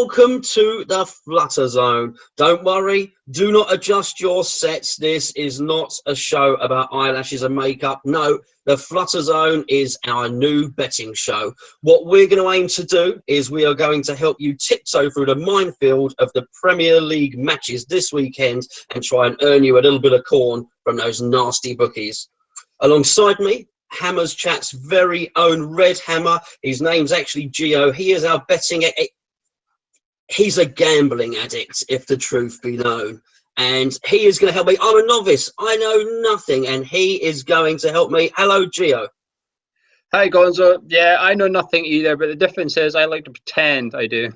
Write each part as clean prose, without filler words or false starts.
welcome to the Flutter Zone. Don't worry, do not adjust your sets. This is not a show about eyelashes and makeup. No, the Flutter Zone is our new betting show. What we're going to aim to do is we are going to help you tiptoe through the minefield of the Premier League matches this weekend and try and earn you a little bit of corn from those nasty bookies. Alongside me, Hammer's Chat's very own Red Hammer. His name's actually Gio. He is our betting... He's a gambling addict, if the truth be known. And he is going to help me. I'm a novice. I know nothing. And he is going to help me. Hello, Gio. Hi, Gonzo. Yeah, I know nothing either, but the difference is I like to pretend I do.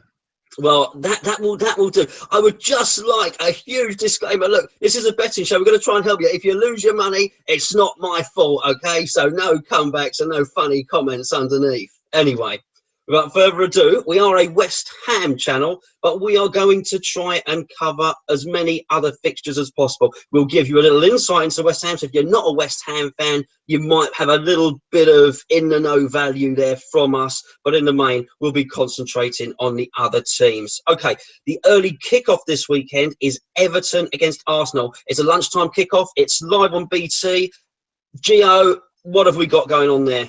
Well, that will do. I would just like a huge disclaimer. Look, this is a betting show. We're going to try and help you. If you lose your money, it's not my fault, okay? So no comebacks and no funny comments underneath. Anyway, without further ado, we are a West Ham channel, but we are going to try and cover as many other fixtures as possible. We'll give you a little insight into West Ham. So if you're not a West Ham fan, you might have a little bit of in-the-know value there from us. But in the main, we'll be concentrating on the other teams. Okay, the early kickoff this weekend is Everton against Arsenal. It's a lunchtime kickoff. It's live on BT. Gio, what have we got going on there?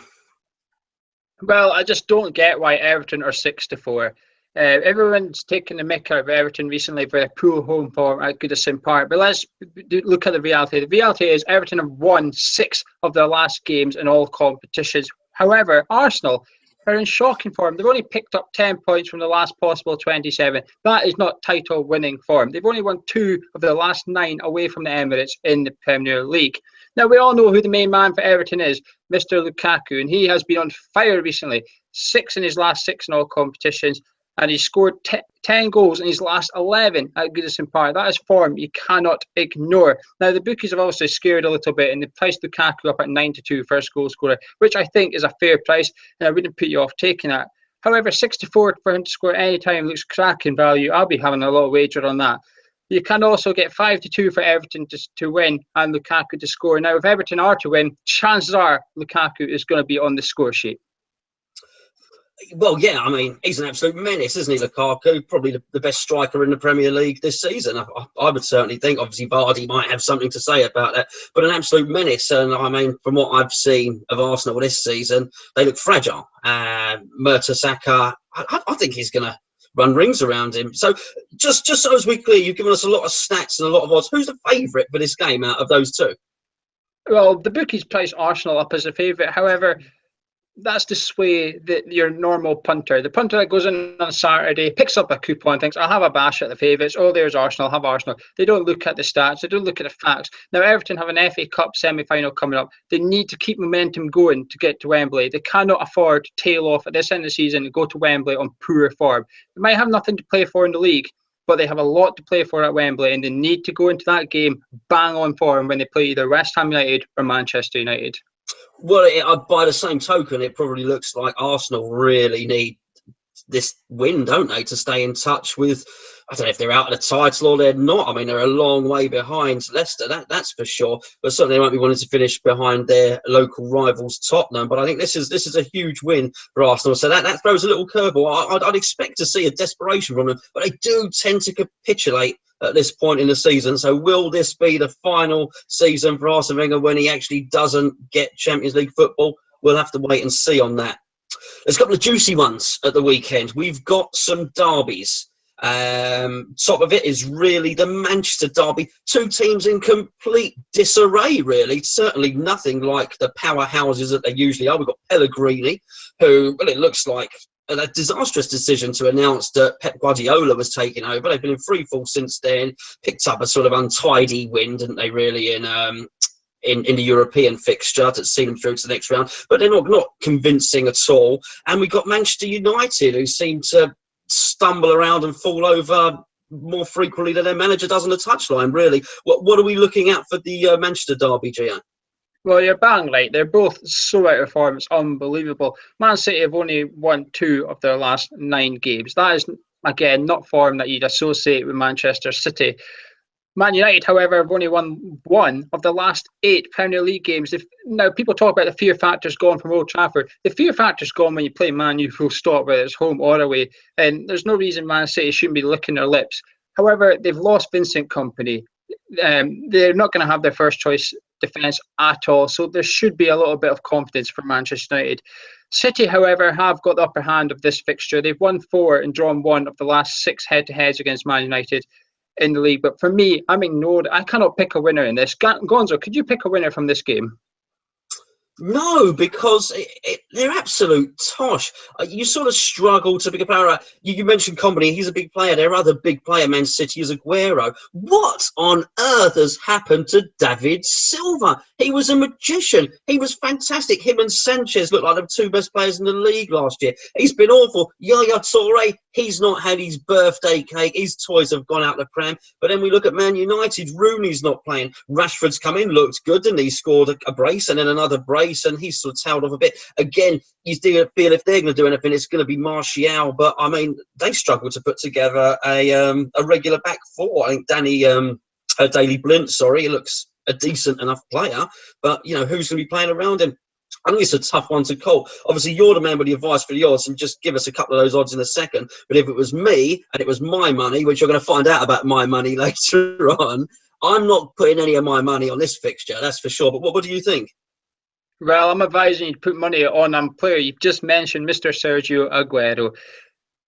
Well, I just don't get why Everton are 6-4. Everyone's taken the mick out of Everton recently for their poor home form at Goodison Park. But let's look at the reality. The reality is Everton have won 6 of their last games in all competitions. However, Arsenal are in shocking form. They've only picked up 10 points from the last possible 27. That is not title-winning form. They've only won 2 of their last 9 away from the Emirates in the Premier League. Now, we all know who the main man for Everton is, Mr. Lukaku, and he has been on fire recently. 6 in his last 6 in all competitions, and he's scored 10 goals in his last 11 at Goodison Park. That is form you cannot ignore. Now, the bookies have also scared a little bit, and they priced Lukaku up at 9-2 first goal scorer, which I think is a fair price, and I wouldn't put you off taking that. However, 64 for him to score any time looks cracking value. I'll be having a lot of wager on that. You can also get 5-2 for Everton to win and Lukaku to score. Now, if Everton are to win, chances are Lukaku is going to be on the score sheet. Well, yeah, I mean, he's an absolute menace, isn't he, Lukaku? Probably the best striker in the Premier League this season. I would certainly think. Obviously, Vardy might have something to say about that, but an absolute menace. And I mean, from what I've seen of Arsenal this season, they look fragile. Mertesacker, I think he's going to run rings around him. So just so as we're clear, you've given us a lot of stats and a lot of odds. Who's the favourite for this game out of those two? Well, the bookies price Arsenal up as a favourite. However, that's to sway your normal punter. The punter that goes in on Saturday, picks up a coupon, thinks, I'll have a bash at the favourites. Oh, there's Arsenal, have Arsenal. They don't look at the stats. They don't look at the facts. Now, Everton have an FA Cup semi-final coming up. They need to keep momentum going to get to Wembley. They cannot afford to tail off at this end of the season and go to Wembley on poor form. They might have nothing to play for in the league, but they have a lot to play for at Wembley, and they need to go into that game bang on form when they play either West Ham United or Manchester United. Well, by the same token, it probably looks like Arsenal really need this win, don't they, to stay in touch with, I don't know if they're out of the title or they're not. I mean, they're a long way behind Leicester, that's for sure. But certainly they won't be wanting to finish behind their local rivals, Tottenham. But I think this is a huge win for Arsenal. So that throws a little curveball. I'd expect to see a desperation from them, but they do tend to capitulate at this point in the season. So will this be the final season for Arsene Wenger when he actually doesn't get Champions League football? We'll have to wait and see on that. There's a couple of juicy ones at the weekend. We've got some derbies. Top of it is really the Manchester derby. 2 teams in complete disarray, really. Certainly nothing like the powerhouses that they usually are. We've got Pellegrini, who, well, it looks like a disastrous decision to announce that Pep Guardiola was taking over. They've been in free fall since then, picked up a sort of untidy win, didn't they, really, in the European fixture that's seen them through to the next round. But they're not convincing at all. And we've got Manchester United, who seem to stumble around and fall over more frequently than their manager does on the touchline, really. What are we looking at for the Manchester derby, Gio? Well, you're bang right. They're both so out of form. It's unbelievable. Man City have only won 2 of their last 9 games. That is, again, not form that you'd associate with Manchester City. Man United, however, have only won one of the last 8 Premier League games. Now, people talk about the fear factor's gone from Old Trafford. The fear factor's gone when you play Man U full stop, whether it's home or away. And there's no reason Man City shouldn't be licking their lips. However, they've lost Vincent Kompany. They're not going to have their first choice defence at all. So there should be a little bit of confidence for Manchester United. City, however, have got the upper hand of this fixture. They've won 4 and drawn 1 of the last 6 head-to-heads against Man United in the league. But for me, I'm ignored. I cannot pick a winner in this. Gonzo, could you pick a winner from this game? No, because they're absolute tosh. You sort of struggle to pick a player. You mentioned Kompany, he's a big player. Their other big player, Man City, is Aguero. What on earth has happened to David Silva? He was a magician. He was fantastic. Him and Sanchez looked like the 2 best players in the league last year. He's been awful. Yaya Toure, he's not had his birthday cake. His toys have gone out the pram. But then we look at Man United. Rooney's not playing. Rashford's come in, looked good, and he scored a brace and then another brace. And he's sort of tailed off a bit. Again, you feel if they're going to do anything, it's going to be Martial. But I mean, they struggled to put together a regular back 4. I think Daley Blind, he looks a decent enough player. But who's going to be playing around him? I think it's a tough one to call. Obviously, you're the man with the advice for the odds, and just give us a couple of those odds in a second. But if it was me and it was my money, which you're going to find out about my money later on, I'm not putting any of my money on this fixture. That's for sure. But what do you think? Well, I'm advising you to put money on a player you've just mentioned, Mr. Sergio Aguero.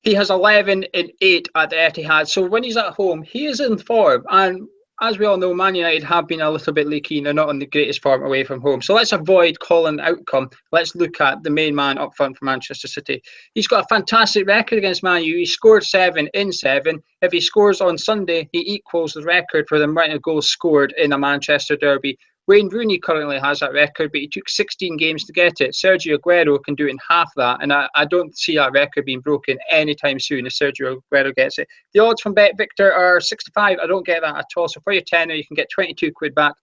He has 11 and 8 at the Etihad. So when he's at home, he is in form. And as we all know, Man United have been a little bit leaky. They're not in the greatest form away from home. So let's avoid calling outcome. Let's look at the main man up front for Manchester City. He's got a fantastic record against Man U. He scored 7 in 7. If he scores on Sunday, he equals the record for the amount of goals scored in a Manchester derby. Wayne Rooney currently has that record, but he took 16 games to get it. Sergio Aguero can do it in half that, and I don't see that record being broken anytime soon if Sergio Aguero gets it. The odds from Bet Victor are 65. I don't get that at all. So for your tenner, you can get 22 quid back.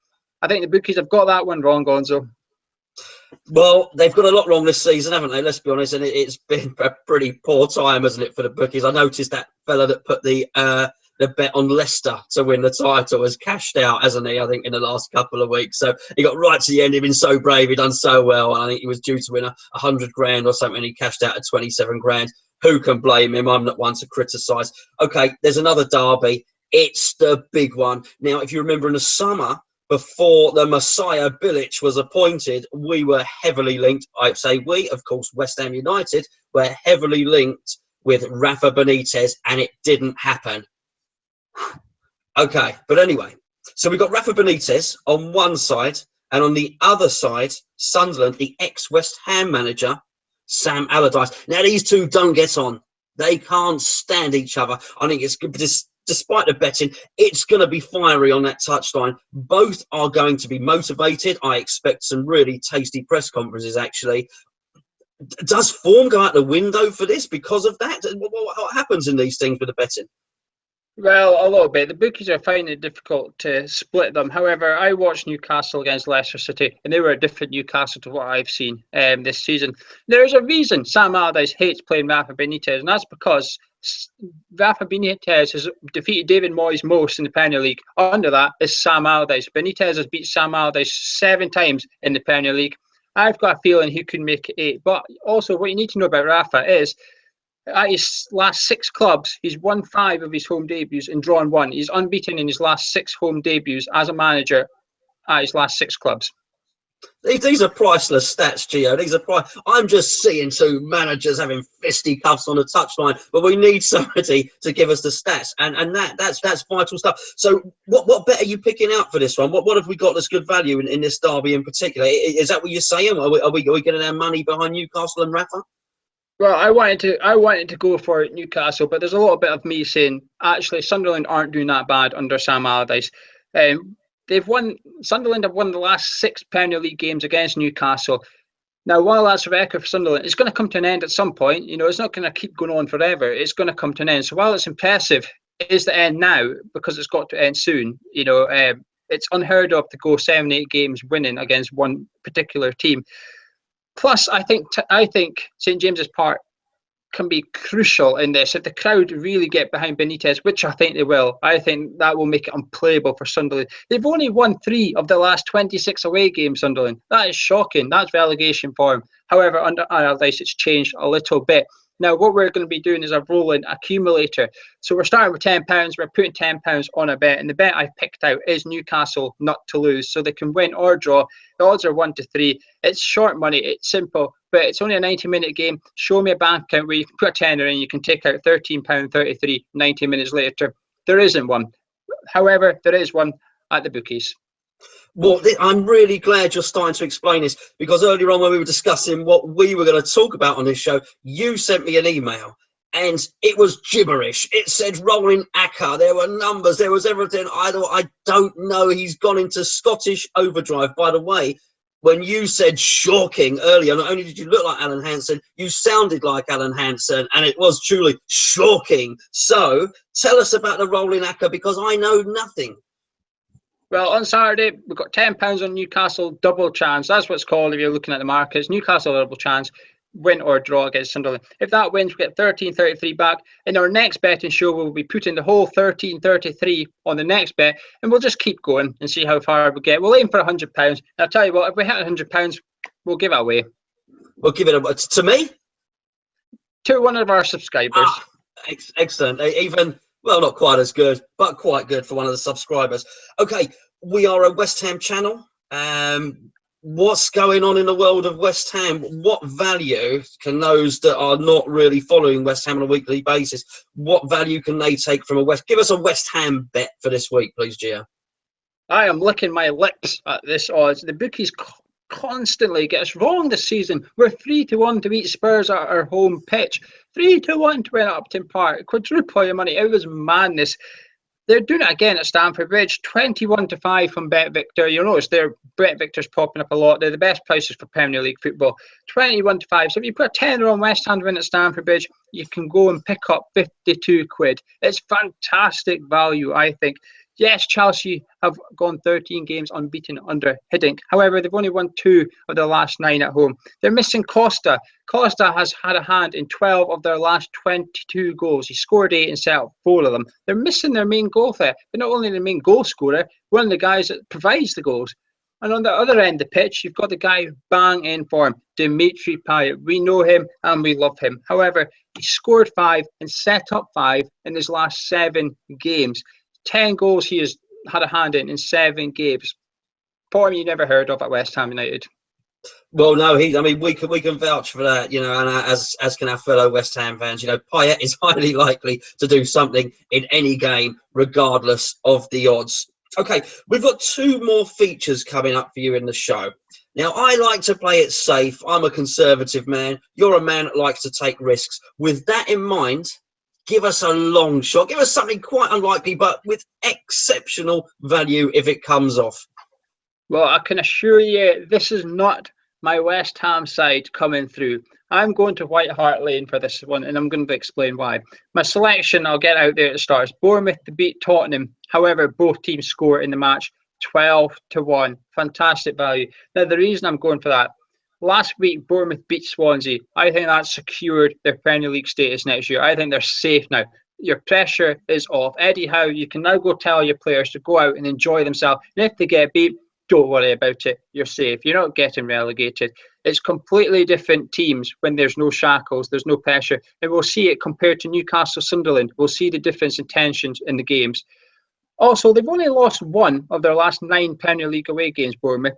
I think the bookies have got that one wrong, Gonzo. Well, they've got a lot wrong this season, haven't they? Let's be honest, and it's been a pretty poor time, hasn't it, for the bookies? I noticed that fella that put the bet on Leicester to win the title has cashed out, hasn't he? I think in the last couple of weeks. So he got right to the end. He'd been so brave. He'd done so well. And I think he was due to win 100 grand or something. He cashed out at 27 grand. Who can blame him? I'm not one to criticise. Okay, there's another derby. It's the big one. Now, if you remember in the summer, before the Messiah Bilic was appointed, we were heavily linked. I say we, of course, West Ham United, were heavily linked with Rafa Benitez, and it didn't happen. Okay, but anyway, so we've got Rafa Benitez on one side, and on the other side, Sunderland, the ex-West Ham manager, Sam Allardyce. Now, these two don't get on. They can't stand each other. I think it's good, despite the betting, it's going to be fiery on that touchline. Both are going to be motivated. I expect some really tasty press conferences, actually. Does form go out the window for this because of that? What happens in these things with the betting? Well, a little bit. The bookies are finding it difficult to split them. However, I watched Newcastle against Leicester City, and they were a different Newcastle to what I've seen this season. There's a reason Sam Allardyce hates playing Rafa Benitez, and that's because Rafa Benitez has defeated David Moyes most in the Premier League. Under that is Sam Allardyce. Benitez has beat Sam Allardyce 7 times in the Premier League. I've got a feeling he could make it 8. But also, what you need to know about Rafa is, at his last 6 clubs, he's won 5 of his home debuts and drawn 1. He's unbeaten in his last 6 home debuts as a manager at his last 6 clubs. These are priceless stats, Gio. These are I'm just seeing 2 managers having fisticuffs on the touchline, but we need somebody to give us the stats, and that's vital stuff. So, what bet are you picking out for this one? What have we got that's good value in this derby in particular? Is that what you're saying? Are we getting our money behind Newcastle and Rafa? Well, I wanted to go for Newcastle, but there's a little bit of me saying actually Sunderland aren't doing that bad under Sam Allardyce. Sunderland have won the last 6 Premier League games against Newcastle. Now, while that's a record for Sunderland, it's going to come to an end at some point. It's not going to keep going on forever. It's going to come to an end. So while it's impressive, it is the end now because it's got to end soon. It's unheard of to go 7-8 games winning against one particular team. Plus, I think St James's Park can be crucial in this. If the crowd really get behind Benitez, which I think they will, I think that will make it unplayable for Sunderland. They've only won 3 of the last 26 away games, Sunderland. That is shocking. That's relegation form. However, under Allardyce, it's changed a little bit. Now, what we're going to be doing is a rolling accumulator. So we're starting with £10. We're putting £10 on a bet. And the bet I've picked out is Newcastle not to lose. So they can win or draw. The odds are 1 to 3. It's short money. It's simple. But it's only a 90-minute game. Show me a bank account where you can put a tenner in. You can take out £13.33 90 minutes later. There isn't one. However, there is one at the bookies. Well, I'm really glad you're starting to explain this, because earlier on when we were discussing what we were going to talk about on this show, you sent me an email and it was gibberish. It said rolling acca. There were numbers. There was everything. I thought, I don't know. He's gone into Scottish overdrive. By the way, when you said shocking earlier, not only did you look like Alan Hansen, you sounded like Alan Hansen, and it was truly shocking. So tell us about the rolling acca, because I know nothing. Well, on Saturday, we've got £10 on Newcastle double chance. That's what it's called if you're looking at the markets. Newcastle double chance, win or draw against Sunderland. If that wins, we get £13.33 back. In our next betting show, we'll be putting the whole £13.33 on the next bet, and we'll just keep going and see how far we get. We'll aim for £100. And I'll tell you what, if we hit £100, we'll give it away. We'll give it to me? To one of our subscribers. Excellent. Even... well, not quite as good, but quite good for one of the subscribers. Okay, we are a West Ham channel. What's going on in the world of West Ham? What value can those that are not really following West Ham on a weekly basis, what value can they take from a West... give us a West Ham bet for this week, please, Gio. I am licking my lips at this odds. The bookies constantly get us wrong this season. We're 3-1 to beat Spurs at our home pitch. 3-1 to win at Upton Park. Quadruple your money. It was madness. They're doing it again at Stamford Bridge. 21-5 from Bet Victor. You'll notice their Bet Victor's popping up a lot. They're the best prices for Premier League football. 21-5. So if you put a tenner on West Ham to win at Stamford Bridge, you can go and pick up 52 quid. It's fantastic value, I think. Yes, Chelsea have gone 13 games unbeaten under Hiddink. However, they've only won 2 of their last 9 at home. They're missing Costa. Costa has had a hand in 12 of their last 22 goals. He scored 8 and set up 4 of them. They're missing their main goal threat, but not only the main goal scorer, one of the guys that provides the goals. And on the other end of the pitch, you've got the guy bang in form, Dimitri Payet. We know him and we love him. However, he scored 5 and set up 5 in his last 7 games. 10 goals he has had a hand in 7 games. Form you never heard of at West Ham United. Well, no, we can vouch for that, you know, and as can our fellow West Ham fans, you know, Payet is highly likely to do something in any game, regardless of the odds. Okay, we've got 2 more features coming up for you in the show. Now, I like to play it safe. I'm a conservative man. You're a man that likes to take risks. With that in mind, give us a long shot. Give us something quite unlikely, but with exceptional value if it comes off. Well, I can assure you, this is not my West Ham side coming through. I'm going to White Hart Lane for this one, and I'm going to explain why. My selection, I'll get out there at the start, is Bournemouth to beat Tottenham. However, both teams score in the match 12-1. Fantastic value. Now, the reason I'm going for that, last week, Bournemouth beat Swansea. I think that secured their Premier League status next year. I think they're safe now. Your pressure is off. Eddie Howe, you can now go tell your players to go out and enjoy themselves. And if they get beat, don't worry about it. You're safe. You're not getting relegated. It's completely different teams when there's no shackles, there's no pressure. And we'll see it compared to Newcastle, Sunderland. We'll see the difference in tensions in the games. Also, they've only lost 1 of their last 9 Premier League away games, Bournemouth.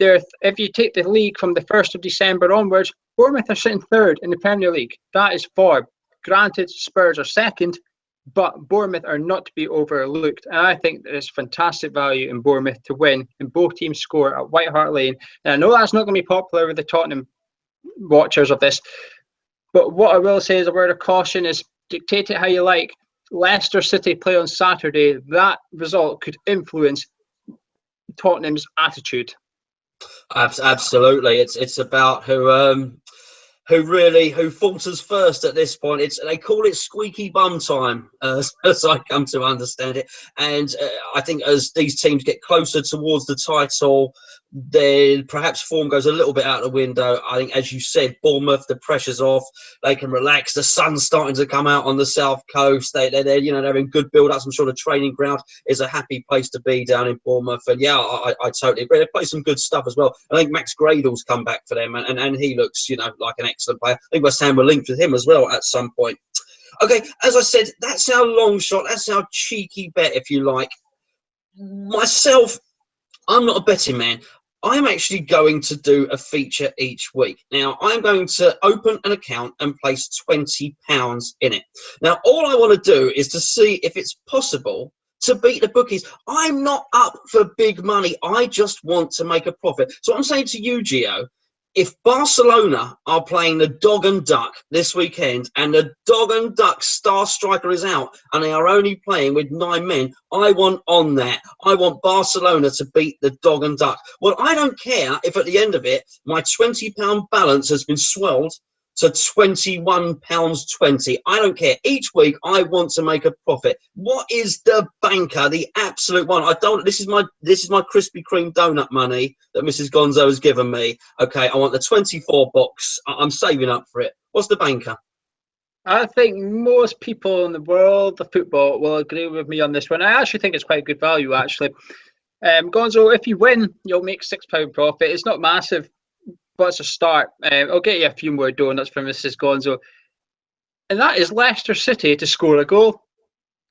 If you take the league from the 1st of December onwards, Bournemouth are sitting 3rd in the Premier League. That is form. Granted, Spurs are 2nd, but Bournemouth are not to be overlooked. And I think there's fantastic value in Bournemouth to win, and both teams score at White Hart Lane. And I know that's not going to be popular with the Tottenham watchers of this, but what I will say as a word of caution is dictate it how you like. Leicester City play on Saturday. That result could influence Tottenham's attitude. Absolutely, it's about who falters first at this point. They call it squeaky bum time, as I come to understand it. And I think as these teams get closer towards the title, then perhaps form goes a little bit out the window. I think, as you said, Bournemouth, the pressure's off. They can relax. The sun's starting to come out on the south coast. They're they're in good build-ups. I'm sure the training ground is a happy place to be down in Bournemouth. And yeah, I totally agree. They play some good stuff as well. I think Max Gradle's come back for them, and he looks, like an excellent player. I think West Ham were linked with him as well at some point. Okay, as I said, that's our long shot. That's our cheeky bet, if you like. Myself, I'm not a betting man. I'm actually going to do a feature each week. Now, I'm going to open an account and place £20 in it. Now, all I want to do is to see if it's possible to beat the bookies. I'm not up for big money. I just want to make a profit. So I'm saying to you, Gio, if Barcelona are playing the Dog and Duck this weekend and the Dog and Duck star striker is out and they are only playing with 9 men, I want on that. I want Barcelona to beat the Dog and Duck. Well, I don't care if at the end of it, my £20 balance has been swelled to £21.20. I don't care. Each week, I want to make a profit. What is the banker? The absolute one. This is my Krispy Kreme donut money that Mrs. Gonzo has given me. Okay, I want the 24 box. I'm saving up for it. What's the banker? I think most people in the world of football will agree with me on this one. I actually think it's quite good value, actually. Gonzo, if you win, you'll make £6 profit. It's not massive, but it's a start. I'll get you a few more donuts from Mrs. Gonzo. And that is Leicester City to score a goal.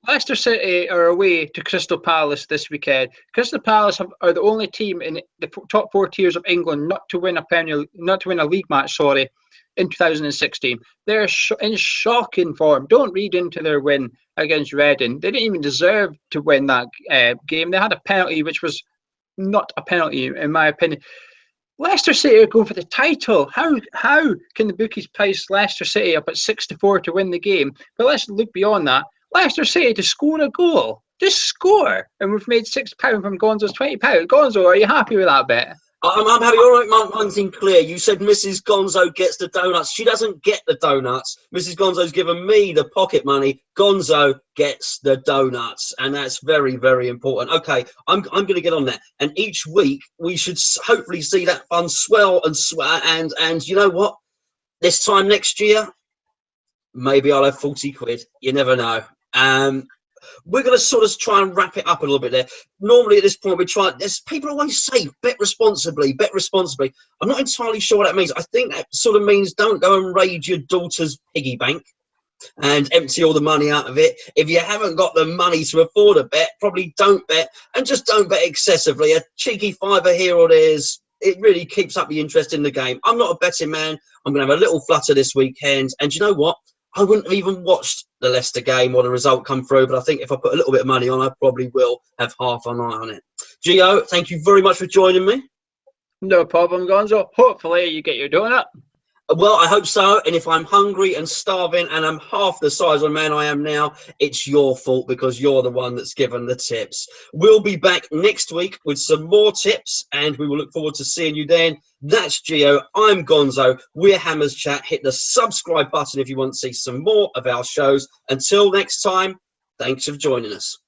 Leicester City are away to Crystal Palace this weekend. Crystal Palace are the only team in the top 4 tiers of England not to win a league match, in 2016. They're in shocking form. Don't read into their win against Reading. They didn't even deserve to win that game. They had a penalty, which was not a penalty, in my opinion. Leicester City are going for the title. How can the bookies price Leicester City up at 6-4 to win the game? But let's look beyond that. Leicester City to score a goal. Just score. And we've made £6 from Gonzo's £20. Gonzo, are you happy with that bet? I'm happy. All right, one thing clear. You said Mrs. Gonzo gets the donuts. She doesn't get the donuts. Mrs. Gonzo's given me the pocket money. Gonzo gets the donuts. And that's very, very important. Okay, I'm going to get on that. And each week, we should hopefully see that fund swell and swell. And you know what? This time next year, maybe I'll have 40 quid. You never know. We're going to sort of try and wrap it up a little bit there. Normally at this point, people always say, bet responsibly, bet responsibly. I'm not entirely sure what that means. I think that sort of means don't go and raid your daughter's piggy bank and empty all the money out of it. If you haven't got the money to afford a bet, probably don't bet, and just don't bet excessively. A cheeky fiver here or there, it really keeps up the interest in the game. I'm not a betting man. I'm going to have a little flutter this weekend. And you know what? I wouldn't have even watched the Leicester game or the result come through, but I think if I put a little bit of money on, I probably will have half an eye on it. Gio, thank you very much for joining me. No problem, Gonzo. Hopefully you get your donut. Well, I hope so. And if I'm hungry and starving and I'm half the size of a man I am now, it's your fault because you're the one that's given the tips. We'll be back next week with some more tips and we will look forward to seeing you then. That's Gio. I'm Gonzo. We're Hammers Chat. Hit the subscribe button if you want to see some more of our shows. Until next time, thanks for joining us.